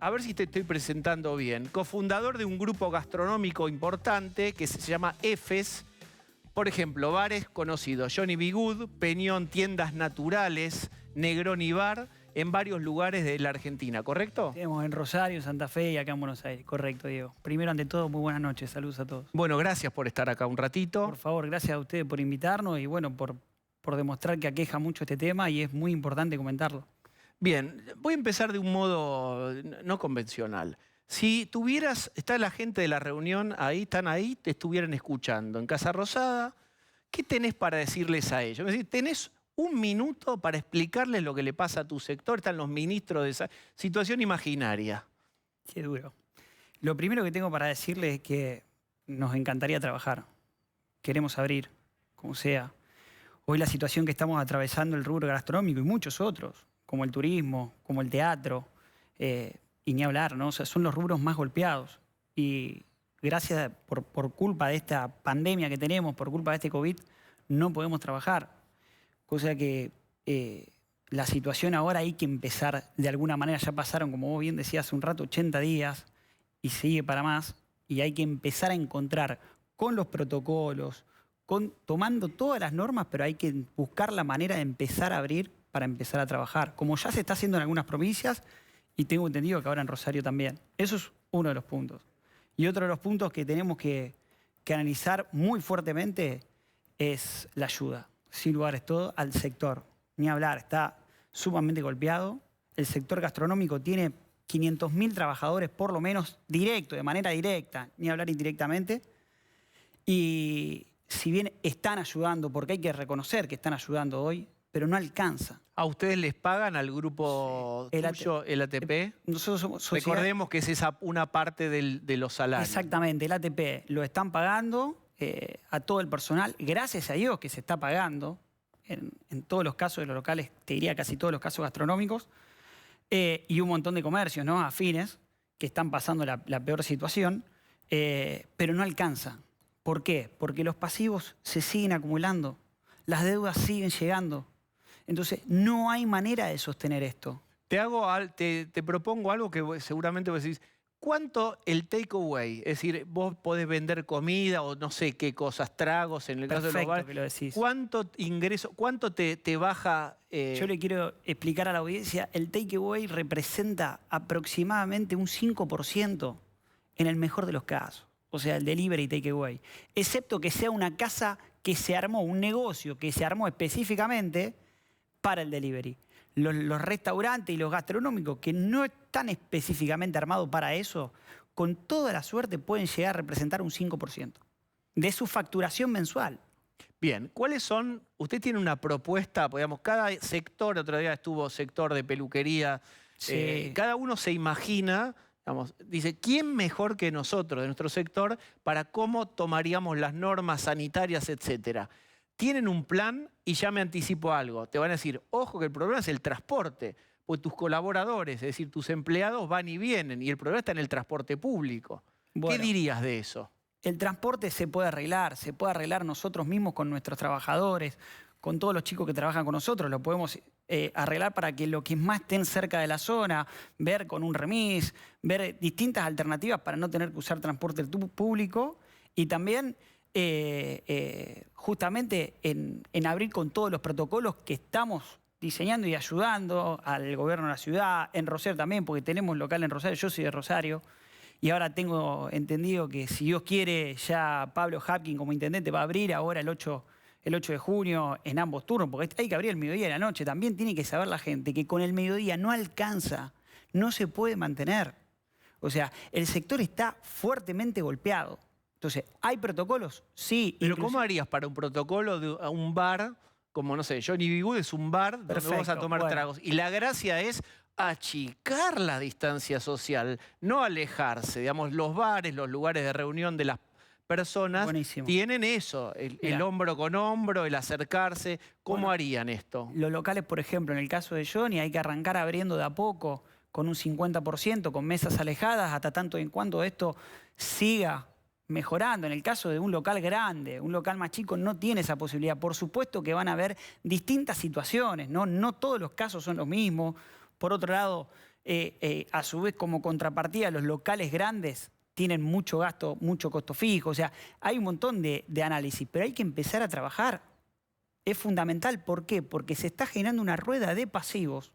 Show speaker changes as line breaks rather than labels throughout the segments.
A ver si te estoy presentando bien. Cofundador de un grupo gastronómico importante que se llama EFES. Por ejemplo, bares conocidos: Johnny B. Good, Peñón Tiendas Naturales, Negroni Bar, en varios lugares de la Argentina, ¿correcto?
Tenemos en Rosario, Santa Fe y acá en Buenos Aires. Correcto, Diego. Primero, ante todo, muy buenas noches. Saludos a todos.
Bueno, gracias por estar acá un ratito.
Por favor, gracias a ustedes por invitarnos y bueno, por demostrar que aqueja mucho este tema y es muy importante comentarlo.
Bien, voy a empezar de un modo no convencional. Si tuvieras, está la gente de la reunión ahí, están ahí, te estuvieran escuchando en Casa Rosada, ¿qué tenés para decirles a ellos? Es decir, tenés un minuto para explicarles lo que le pasa a tu sector. Están los ministros de esa situación imaginaria.
Qué duro. Lo primero que tengo para decirles es que nos encantaría trabajar. Queremos abrir, como sea. Hoy la situación que estamos atravesando el rubro gastronómico y muchos otros, como el turismo, como el teatro, y ni hablar, ¿no? O sea, son los rubros más golpeados. Y gracias por culpa de esta pandemia que tenemos, por culpa de este COVID, no podemos trabajar. Cosa que la situación ahora hay que empezar de alguna manera. Ya pasaron, como vos bien decías hace un rato, 80 días y sigue para más. Y hay que empezar a encontrar con los protocolos, tomando todas las normas, pero hay que buscar la manera de empezar a abrir para empezar a trabajar, como ya se está haciendo en algunas provincias y tengo entendido que ahora en Rosario también. Eso es uno de los puntos. Y otro de los puntos que tenemos que analizar muy fuertemente es la ayuda, sin lugar a todo, al sector. Ni hablar, está sumamente golpeado. El sector gastronómico tiene 500.000 trabajadores por lo menos directo, de manera directa, ni hablar indirectamente. Y si bien están ayudando, porque hay que reconocer que están ayudando hoy, pero no alcanza.
¿A ustedes les pagan al grupo tuyo, el ATP?
Nosotros somos sociedad.
Recordemos que es una parte de los salarios.
Exactamente, el ATP lo están pagando a todo el personal, gracias a Dios que se está pagando en todos los casos de los locales, te diría casi todos los casos gastronómicos, y un montón de comercios, ¿no?, afines que están pasando la peor situación, pero no alcanza. ¿Por qué? Porque los pasivos se siguen acumulando, las deudas siguen llegando. Entonces, no hay manera de sostener esto.
Te propongo algo que seguramente vos decís. ¿Cuánto el takeaway? Es decir, vos podés vender comida o no sé qué cosas, tragos en el caso de los bares.
Que lo decís.
¿Cuánto ingreso, cuánto te baja?
Yo le quiero explicar a la audiencia, el takeaway representa aproximadamente un 5% en el mejor de los casos. O sea, el delivery takeaway. Excepto que sea una casa que se armó, un negocio que se armó específicamente para el delivery. Los restaurantes y los gastronómicos que no están específicamente armados para eso, con toda la suerte pueden llegar a representar un 5% de su facturación mensual.
Bien, ¿cuáles son? Usted tiene una propuesta, digamos, cada sector, otro día estuvo sector de peluquería,
Sí.
cada uno se imagina, digamos, dice, ¿quién mejor que nosotros de nuestro sector para cómo tomaríamos las normas sanitarias, etcétera? Tienen un plan y ya me anticipo algo. Te van a decir, ojo que el problema es el transporte, pues tus colaboradores, es decir, tus empleados van y vienen y el problema está en el transporte público.
Bueno,
¿qué dirías de eso?
El transporte se puede arreglar nosotros mismos con nuestros trabajadores, con todos los chicos que trabajan con nosotros, lo podemos arreglar para que los que más estén cerca de la zona, ver con un remis, ver distintas alternativas para no tener que usar transporte público y también justamente en abrir con todos los protocolos que estamos diseñando y ayudando al gobierno de la ciudad, en Rosario también, porque tenemos local en Rosario, yo soy de Rosario, y ahora tengo entendido que si Dios quiere ya Pablo Hapkin como intendente va a abrir ahora el 8 de junio en ambos turnos, porque hay que abrir el mediodía y la noche. También tiene que saber la gente que con el mediodía no alcanza, no se puede mantener. O sea, el sector está fuertemente golpeado. Entonces, ¿hay protocolos? Sí.
Pero ¿cómo harías para un protocolo de un bar, como no sé, Johnny B. Good es un bar donde vamos a tomar tragos? Y la gracia es achicar la distancia social, no alejarse. Digamos, los bares, los lugares de reunión de las personas tienen eso, el hombro con hombro, el acercarse. ¿Cómo harían esto?
Los locales, por ejemplo, en el caso de Johnny, hay que arrancar abriendo de a poco, con un 50%, con mesas alejadas, hasta tanto en cuanto esto siga mejorando. En el caso de un local grande, un local más chico no tiene esa posibilidad. Por supuesto que van a haber distintas situaciones, ¿no? No todos los casos son los mismos. Por otro lado, A su vez, como contrapartida, los locales grandes tienen mucho gasto, mucho costo fijo. O sea, hay un montón de análisis, pero hay que empezar a trabajar. Es fundamental. ¿Por qué? Porque se está generando una rueda de pasivos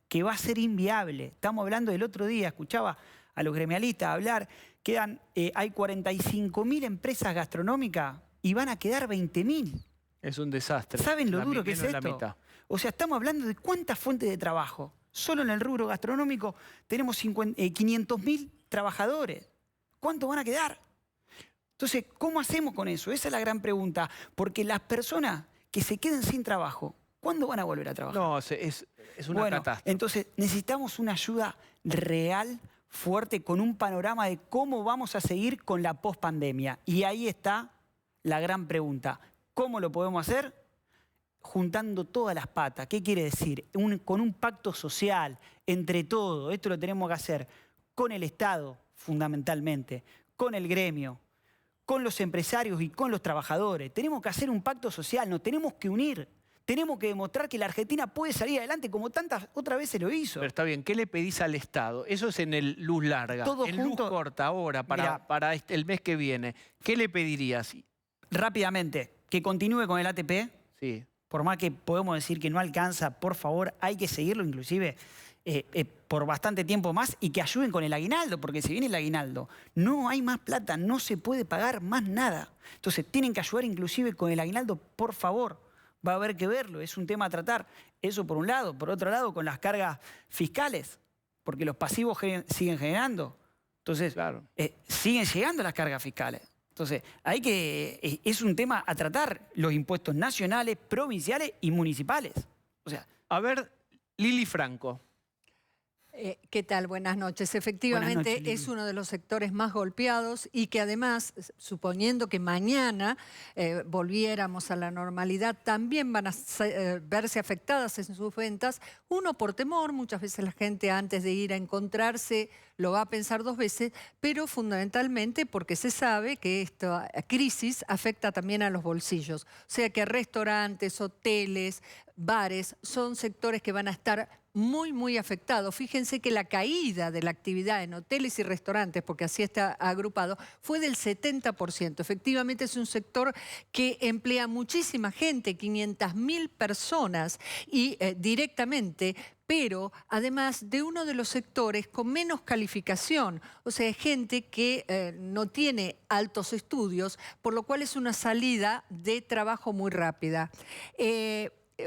que va a ser inviable. Estamos hablando del otro día, escuchaba a los gremialistas hablar, hay 45.000 empresas gastronómicas y van a quedar 20.000.
Es un desastre.
¿Saben lo duro que es esto? O sea, estamos hablando de cuántas fuentes de trabajo. Solo en el rubro gastronómico tenemos 500.000 trabajadores. ¿Cuántos van a quedar? Entonces, ¿cómo hacemos con eso? Esa es la gran pregunta. Porque las personas que se queden sin trabajo, ¿cuándo van a volver a trabajar?
No, es una catástrofe.
Entonces, necesitamos una ayuda real, fuerte, con un panorama de cómo vamos a seguir con la pospandemia. Y ahí está la gran pregunta. ¿Cómo lo podemos hacer? Juntando todas las patas. ¿Qué quiere decir? Con un pacto social, entre todos. Esto lo tenemos que hacer con el Estado, fundamentalmente, con el gremio, con los empresarios y con los trabajadores. Tenemos que hacer un pacto social, nos tenemos que unir. Tenemos que demostrar que la Argentina puede salir adelante como tantas otras veces lo hizo.
Pero está bien, ¿qué le pedís al Estado? Eso es en el luz larga.
Todo
en
junto,
luz corta ahora, para el mes que viene. ¿Qué le pedirías?
Rápidamente, que continúe con el ATP.
Sí.
Por más que podemos decir que no alcanza, por favor, hay que seguirlo inclusive por bastante tiempo más y que ayuden con el aguinaldo, porque si viene el aguinaldo, no hay más plata, no se puede pagar más nada. Entonces, tienen que ayudar inclusive con el aguinaldo, por favor. Va a haber que verlo, es un tema a tratar. Eso por un lado. Por otro lado, con las cargas fiscales, porque los pasivos siguen generando. Entonces, claro, siguen llegando las cargas fiscales. Entonces, es un tema a tratar, los impuestos nacionales, provinciales y municipales. O sea,
a ver, Lili Franco.
¿Qué tal? Buenas noches. Efectivamente,
Buenas noches,
es uno de los sectores más golpeados y que además, suponiendo que mañana volviéramos a la normalidad, también van a verse afectadas en sus ventas. Uno, por temor, muchas veces la gente antes de ir a encontrarse lo va a pensar dos veces, pero fundamentalmente porque se sabe que esta crisis afecta también a los bolsillos. O sea que restaurantes, hoteles, bares son sectores que van a estar muy afectados. Fíjense que la caída de la actividad en hoteles y restaurantes, porque así está agrupado, fue del 70%. Efectivamente es un sector que emplea muchísima gente, 500.000 personas y directamente, pero además de uno de los sectores con menos calificación, o sea, gente que no tiene altos estudios, por lo cual es una salida de trabajo muy rápida.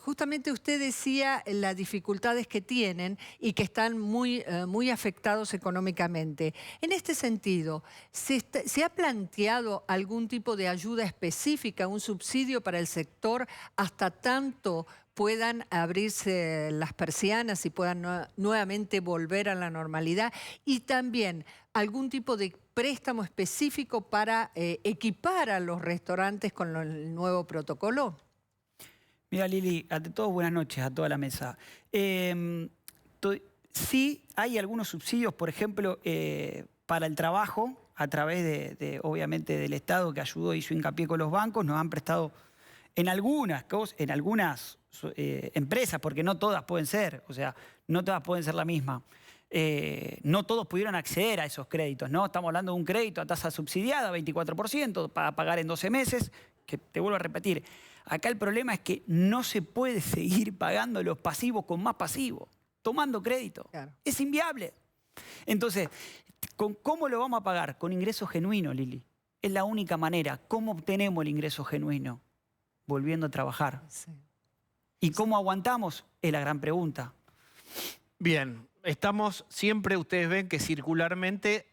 Justamente usted decía las dificultades que tienen y que están muy afectados económicamente. En este sentido, ¿se ha planteado algún tipo de ayuda específica, un subsidio para el sector hasta tanto puedan abrirse las persianas y puedan nuevamente volver a la normalidad? Y también algún tipo de préstamo específico para equipar a los restaurantes con el nuevo protocolo.
Mira, Lili, ante todo, buenas noches a toda la mesa. Sí hay algunos subsidios, por ejemplo, para el trabajo, a través obviamente, del Estado que ayudó y hizo hincapié con los bancos. Nos han prestado en algunas empresas, porque no todas pueden ser, o sea, no todas pueden ser la misma. No todos pudieron acceder a esos créditos, ¿no? Estamos hablando de un crédito a tasa subsidiada, 24%, para pagar en 12 meses, que te vuelvo a repetir. Acá el problema es que no se puede seguir pagando los pasivos con más pasivos, tomando crédito. Claro. Es inviable. Entonces, ¿cómo lo vamos a pagar? Con ingresos genuinos, Lili. Es la única manera. ¿Cómo obtenemos el ingreso genuino? Volviendo a trabajar. Sí. ¿Y cómo aguantamos? Es la gran pregunta.
Bien, estamos siempre, ustedes ven que circularmente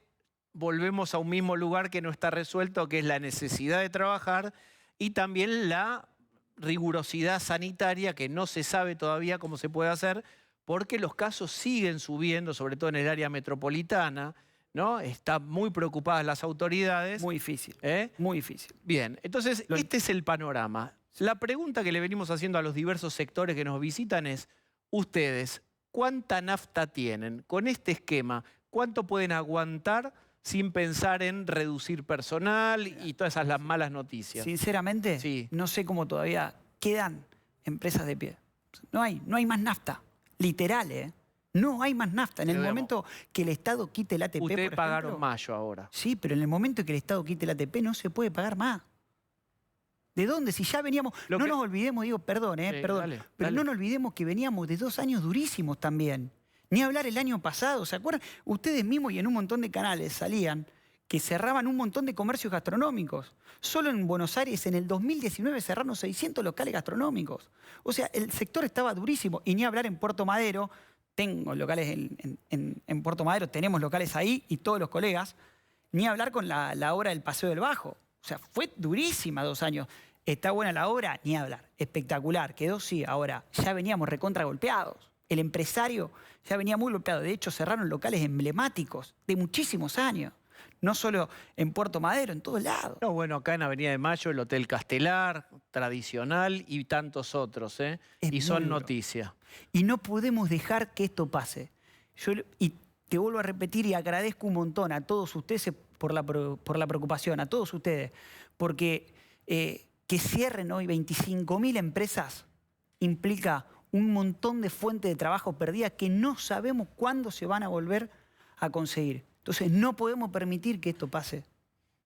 volvemos a un mismo lugar que no está resuelto, que es la necesidad de trabajar y también la rigurosidad sanitaria, que no se sabe todavía cómo se puede hacer, porque los casos siguen subiendo, sobre todo en el área metropolitana, ¿no? Están muy preocupadas las autoridades.
Muy difícil, muy difícil.
Bien, entonces este es el panorama. La pregunta que le venimos haciendo a los diversos sectores que nos visitan es, ustedes, ¿cuánta nafta tienen? Con este esquema, ¿cuánto pueden aguantar sin pensar en reducir personal y todas esas malas noticias?
Sinceramente, sí, no sé cómo todavía quedan empresas de pie. No hay más nafta, literal, No hay más nafta. En el
Pero,
momento que el Estado quite el ATP, por
Ustedes
ejemplo,
pagaron mayo ahora.
Sí, pero en el momento que el Estado quite el ATP no se puede pagar más. ¿De dónde? Si ya veníamos... No nos olvidemos, digo, perdón, perdón.
Dale,
pero
dale.
no nos olvidemos que veníamos de 2 años durísimos también. Ni hablar el año pasado, ¿se acuerdan? Ustedes mismos y en un montón de canales salían que cerraban un montón de comercios gastronómicos. Solo en Buenos Aires, en el 2019, cerraron 600 locales gastronómicos. O sea, el sector estaba durísimo. Y ni hablar en Puerto Madero. Tengo locales en Puerto Madero, tenemos locales ahí y todos los colegas. Ni hablar con la obra del Paseo del Bajo. O sea, fue durísima 2 años. ¿Está buena la obra? Ni hablar. Espectacular. Quedó, sí. Ahora, ya veníamos recontra golpeados. El empresario ya venía muy golpeado. De hecho, cerraron locales emblemáticos de muchísimos años. No solo en Puerto Madero, en todos lados.
No, bueno, acá en Avenida de Mayo, el Hotel Castelar, tradicional, y tantos otros, ¿eh? Y son noticia.
Y no podemos dejar que esto pase. Y te vuelvo a repetir y agradezco un montón a todos ustedes por la preocupación, a todos ustedes, porque que cierren hoy 25.000 empresas implica un montón de fuentes de trabajo perdidas que no sabemos cuándo se van a volver a conseguir. Entonces no podemos permitir que esto pase.